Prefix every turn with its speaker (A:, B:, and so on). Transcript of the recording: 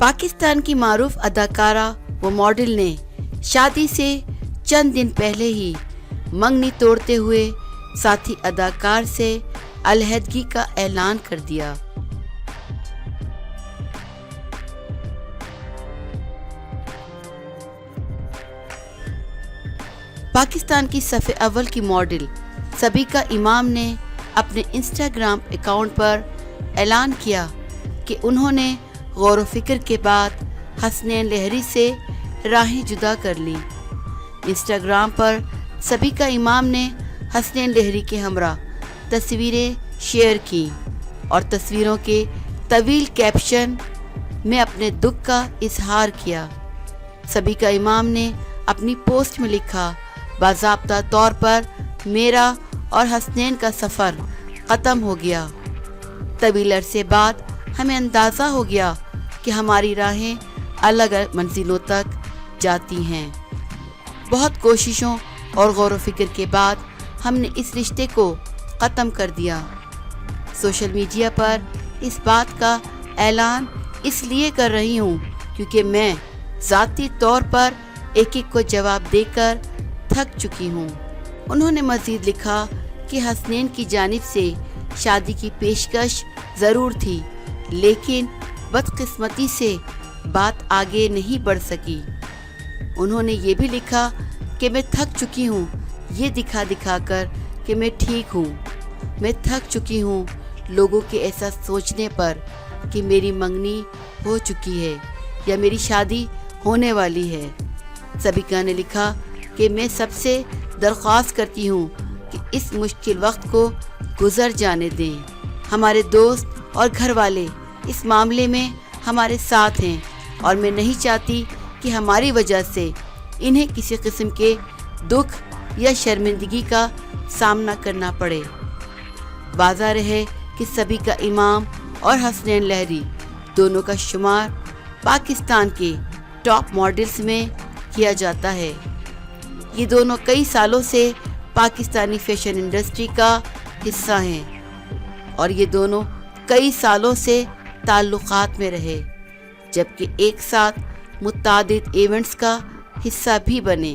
A: पाकिस्तान की मारूफ अदाकारा व मॉडल ने शादी से चंद दिन पहले ही मंगनी तोड़ते हुए साथी अदाकार से अलहदगी का ऐलान कर दिया। पाकिस्तान की सफ़े अव्वल की मॉडल सबीका इमाम ने अपने इंस्टाग्राम अकाउंट पर ऐलान किया कि उन्होंने गौर व फिक्र के बाद हसनैन लहरी से राहें जुदा कर ली। इंस्टाग्राम पर सबीका इमाम ने हसनैन लहरी के हमरा तस्वीरें शेयर की और तस्वीरों के तवील कैप्शन में अपने दुख का इजहार किया। सबीका इमाम ने अपनी पोस्ट में लिखा, बाज़ाब्ता तौर पर मेरा और हसनैन का सफ़र ख़त्म हो गया। तवील अरसे बाद हमें अंदाज़ा हो गया कि हमारी राहें अलग अलग मंजिलों तक जाती हैं। बहुत कोशिशों और गौर व फिक्र के बाद हमने इस रिश्ते को ख़त्म कर दिया। सोशल मीडिया पर इस बात का ऐलान इसलिए कर रही हूँ क्योंकि मैं ज़ाती तौर पर एक एक को जवाब देकर थक चुकी हूँ। उन्होंने मज़ीद लिखा कि हसनैन की जानिब से शादी की पेशकश ज़रूर थी, लेकिन बदकिस्मती से बात आगे नहीं बढ़ सकी। उन्होंने ये भी लिखा कि मैं थक चुकी हूँ ये दिखा दिखा कर कि मैं ठीक हूँ। मैं थक चुकी हूँ लोगों के ऐसा सोचने पर कि मेरी मंगनी हो चुकी है या मेरी शादी होने वाली है। सबीका ने लिखा कि मैं सबसे दरख्वास्त करती हूँ कि इस मुश्किल वक्त को गुज़र जाने दें। हमारे दोस्त और घर वाले इस मामले में हमारे साथ हैं और मैं नहीं चाहती कि हमारी वजह से इन्हें किसी किस्म के दुख या शर्मिंदगी का सामना करना पड़े। वाज़ेह है कि सबीका इमाम और हसनैन लहरी दोनों का शुमार पाकिस्तान के टॉप मॉडल्स में किया जाता है। ये दोनों कई सालों से पाकिस्तानी फैशन इंडस्ट्री का हिस्सा हैं और ये दोनों कई सालों से ताल्लुकात में रहे, जबकि एक साथ मुतादिद इवेंट्स का हिस्सा भी बने।